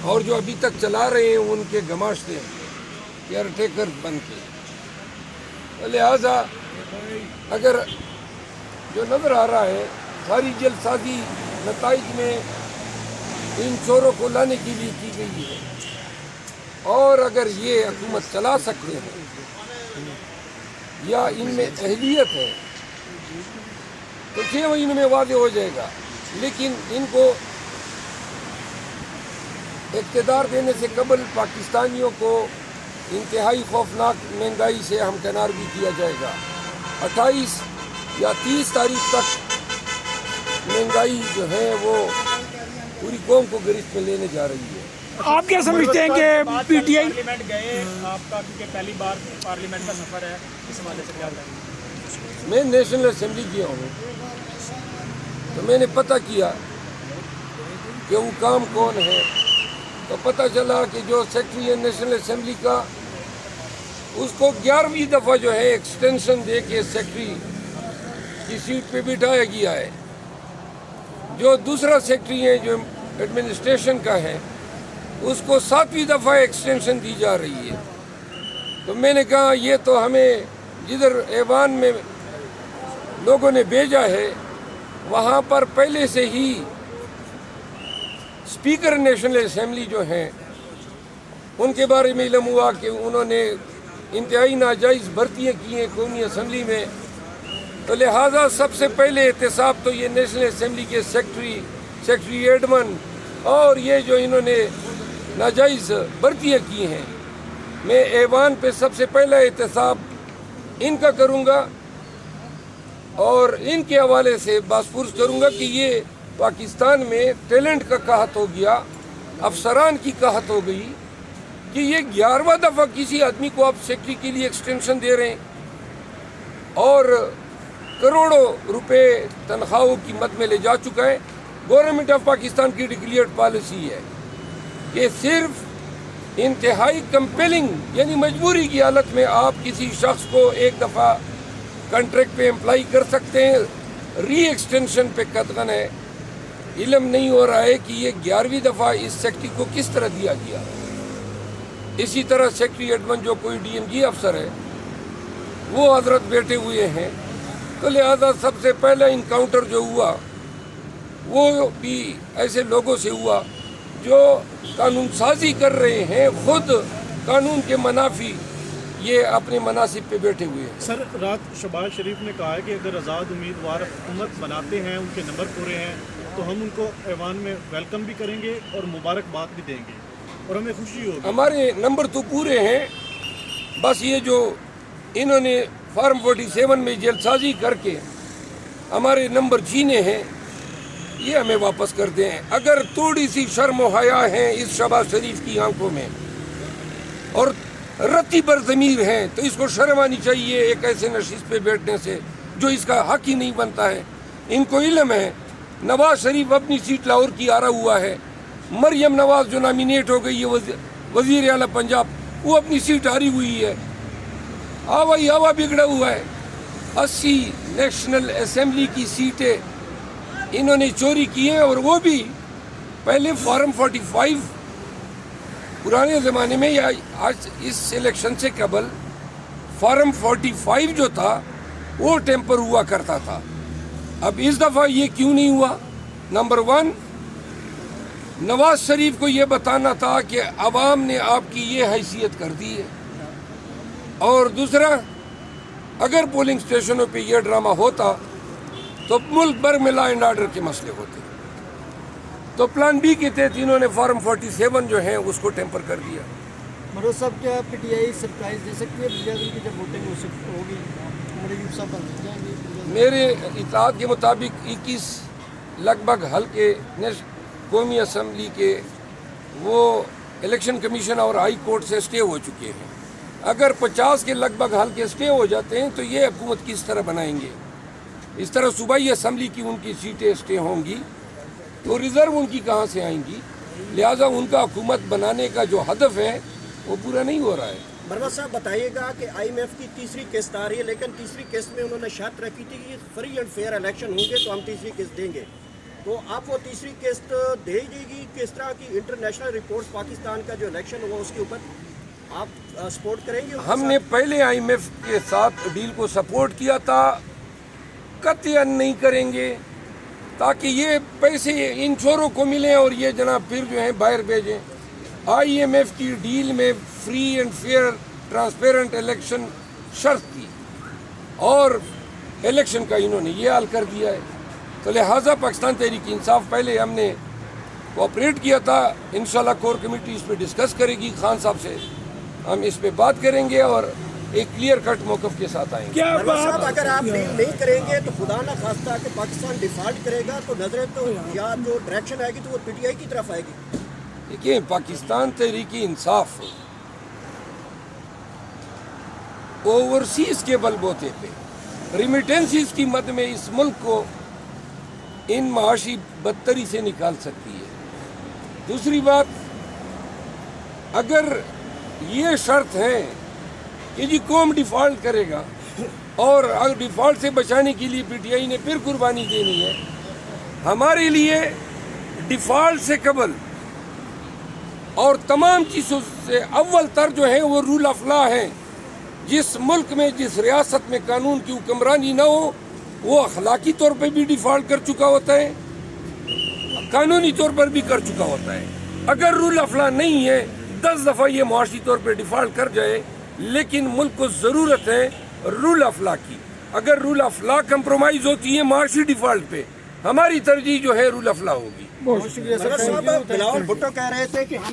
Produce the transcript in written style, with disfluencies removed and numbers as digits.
اور جو ابھی تک چلا رہے ہیں ان کے گماشتے ہیں کیئر ٹیکر بن کے. لہذا اگر جو نظر آ رہا ہے ساری جلد سازی نتائج میں ان چوروں کو لانے کے لیے کی گئی ہے، اور اگر یہ حکومت چلا سکتے ہیں یا ان میں اہلیت ہے تو 6 مہینے میں واضح ہو جائے گا. لیکن ان کو اقتدار دینے سے قبل پاکستانیوں کو انتہائی خوفناک مہنگائی سے ہمکنار بھی کیا جائے گا. 28 یا 30 تاریخ تک مہنگائی جو ہے وہ پوری قوم کو گرفت میں لینے جا رہی ہے. آپ کیا سمجھتے ہیں کہ پی ٹی آئی پارلیمنٹ گئے آپ کا، کیونکہ پہلی بار پارلیمنٹ کا سفر ہے، اس حوالے سے کیا کریں گے؟ میں نیشنل اسمبلی گیا ہوں تو میں نے پتہ کیا کہ وہ کام کون ہے، تو پتہ چلا کہ جو سیکرٹری ہے نیشنل اسمبلی کا اس کو 11ویں دفعہ جو ہے ایکسٹینشن دے کے سیکرٹری کی سیٹ پہ بٹھایا گیا ہے. جو دوسرا سیکرٹری ہے جو ایڈمنسٹریشن کا ہے اس کو 7ویں دفعہ ایکسٹینشن دی جا رہی ہے. تو میں نے کہا یہ تو ہمیں جدھر ایوان میں لوگوں نے بھیجا ہے وہاں پر پہلے سے ہی اسپیکر نیشنل اسمبلی جو ہیں ان کے بارے میں علم ہوا کہ انہوں نے انتہائی ناجائز بھرتیاں کی ہیں قومی اسمبلی میں. تو لہٰذا سب سے پہلے احتساب تو یہ نیشنل اسمبلی کے سیکرٹری ایڈمن اور یہ جو انہوں نے ناجائز بھرتیاں کی ہیں، میں ایوان پہ سب سے پہلا احتساب ان کا کروں گا اور ان کے حوالے سے بازپرس کروں گا کہ یہ پاکستان میں ٹیلنٹ کا قحط ہو گیا، افسران کی قحط ہو گئی کہ یہ 11واں دفعہ کسی آدمی کو آپ سیکرٹری کے لیے ایکسٹینشن دے رہے ہیں اور کروڑوں روپے تنخواہوں کی مد میں لے جا چکا ہے. گورنمنٹ آف پاکستان کی ڈکلیئرڈ پالیسی ہے کہ صرف انتہائی کمپیلنگ یعنی مجبوری کی حالت میں آپ کسی شخص کو ایک دفعہ کنٹریکٹ پہ امپلائی کر سکتے ہیں. ری ایکسٹینشن پہ قطعاً ہے. علم نہیں ہو رہا ہے کہ یہ 11ویں دفعہ اس سیکرٹری کو کس طرح دیا گیا. اسی طرح سیکرٹری ایڈمن جو کوئی ڈی ایم جی افسر ہے وہ حضرت بیٹھے ہوئے ہیں. تو لہذا سب سے پہلا انکاؤنٹر جو ہوا وہ بھی ایسے لوگوں سے ہوا جو قانون سازی کر رہے ہیں، خود قانون کے منافی یہ اپنے مناصب پہ بیٹھے ہوئے ہیں. سر، رات شہباز شریف نے کہا ہے کہ اگر آزاد امیدوار حکومت بناتے ہیں، ان کے نمبر پورے ہیں تو ہم ان کو ایوان میں ویلکم بھی کریں گے اور مبارکباد بھی دیں گے اور ہمیں خوشی ہوگی. ہمارے نمبر تو پورے ہیں، بس یہ جو انہوں نے فارم 47 میں جیل سازی کر کے ہمارے نمبر چھینے ہیں یہ ہمیں واپس کر دیں. اگر تھوڑی سی شرم و حیا ہے اس شہباز شریف کی آنکھوں میں اور رتی بر ضمیر ہیں تو اس کو شرم آنی چاہیے ایک ایسے نشست پہ بیٹھنے سے جو اس کا حق ہی نہیں بنتا ہے. ان کو علم ہے نواز شریف اپنی سیٹ لاہور کی آرا ہوا ہے، مریم نواز جو نامینیٹ ہو گئی ہے وزیر اعلیٰ پنجاب وہ اپنی سیٹ ہاری ہوئی ہے. ہوا بگڑا ہوا ہے. 80 نیشنل اسمبلی کی سیٹیں انہوں نے چوری کی ہیں اور وہ بھی پہلے فارم 45 پرانے زمانے میں یا آج اس الیکشن سے قبل فارم 45 جو تھا وہ ٹیمپر ہوا کرتا تھا. اب اس دفعہ یہ کیوں نہیں ہوا؟ نمبر 1 نواز شریف کو یہ بتانا تھا کہ عوام نے آپ کی یہ حیثیت کر دی ہے، اور دوسرا اگر پولنگ اسٹیشنوں پہ یہ ڈرامہ ہوتا تو ملک بھر میں لا اینڈ آرڈر کے مسئلے ہوتے. تو پلان بی کے تحت انہوں نے فارم 47 جو ہیں اس کو ٹیمپر کر دیا. مروز صاحب کیا پی ٹی آئی سرپرائز دے سکتی ہے بلیاضم کی جب ووٹنگ ہوگی مریض صاحب بن جائیں گے؟ میرے اطلاعات کے مطابق 21 لگ بھگ حلقے قومی اسمبلی کے وہ الیکشن کمیشن اور ہائی کورٹ سے اسٹے ہو چکے ہیں. اگر 50 کے لگ بھگ حلقے اسٹے ہو جاتے ہیں تو یہ حکومت کس طرح بنائیں گے؟ اس طرح صوبائی اسمبلی کی ان کی سیٹیں اسٹے ہوں گی تو ریزرو ان کی کہاں سے آئیں گی؟ لہٰذا ان کا حکومت بنانے کا جو ہدف ہے وہ پورا نہیں ہو رہا ہے. مروز صاحب بتائیے گا کہ آئی ایم ایف کی تیسری قسط آ رہی ہے، لیکن تیسری قسط میں انہوں نے شرط رکھی تھی کہ فری اینڈ فیئر الیکشن ہوں گے تو ہم تیسری قسط دیں گے. تو آپ وہ تیسری قسط دے گی؟ کس طرح کی انٹرنیشنل رپورٹس پاکستان کا جو الیکشن ہوا اس کے اوپر آپ سپورٹ کریں گے؟ ہم نے پہلے IMF کے ساتھ ڈیل کو سپورٹ کیا تھا، قطعاً نہیں کریں گے تاکہ یہ پیسے ان چوروں کو ملیں اور یہ جناب پھر جو ہیں باہر بھیجیں۔ IMF کی ڈیل میں free and fair transparent election شرط تھی اور الیکشن کا انہوں نے یہ حل کر دیا ہے، تو لہٰذا پاکستان تحریک انصاف پہلے ہم نے کوآپریٹ کیا تھا، انشاءاللہ کور کمیٹی اس پہ ڈسکس کرے گی، خان صاحب سے ہم اس پہ بات کریں گے اور ایک کلیئر کٹ موقف کے ساتھ آئیں گے۔ کیا صاحب اگر آپ ڈیل نہیں کریں گے تو خدا نہ خواستہ کہ پاکستان ڈیفالٹ کرے گا تو نظریں تو یا جو ڈائریکشن آئے گی تو وہ PTI کی طرف آئے گی؟ دیکھیں، پاکستان تحریک انصاف اوورسیز کے بل بوتے پہ ریمیٹنسز کی مد میں اس ملک کو ان معاشی بدتری سے نکال سکتی ہے۔ دوسری بات، اگر یہ شرط ہے کہ جی قوم ڈیفالٹ کرے گا اور ڈیفالٹ سے بچانے کے لیے PTI نے پھر قربانی دینی ہے، ہمارے لیے ڈیفالٹ سے قبل اور تمام چیزوں سے اول تر جو ہے وہ رول آف لا ہے۔ جس ملک میں جس ریاست میں قانون کی حکمرانی نہ ہو وہ اخلاقی طور پہ بھی ڈیفالٹ کر چکا ہوتا ہے، قانونی طور پر بھی کر چکا ہوتا ہے۔ اگر رول آف لا نہیں ہے 10 دفعہ یہ معاشی طور پہ ڈیفالٹ کر جائے، لیکن ملک کو ضرورت ہے رول آف لا کی۔ اگر رول آف لا کمپرومائز ہوتی ہے معاشی ڈیفالٹ پہ، ہماری ترجیح جو ہے رول آف لا ہوگی۔ صاحب بلاول بھٹو کہہ رہے تھے کہ ہم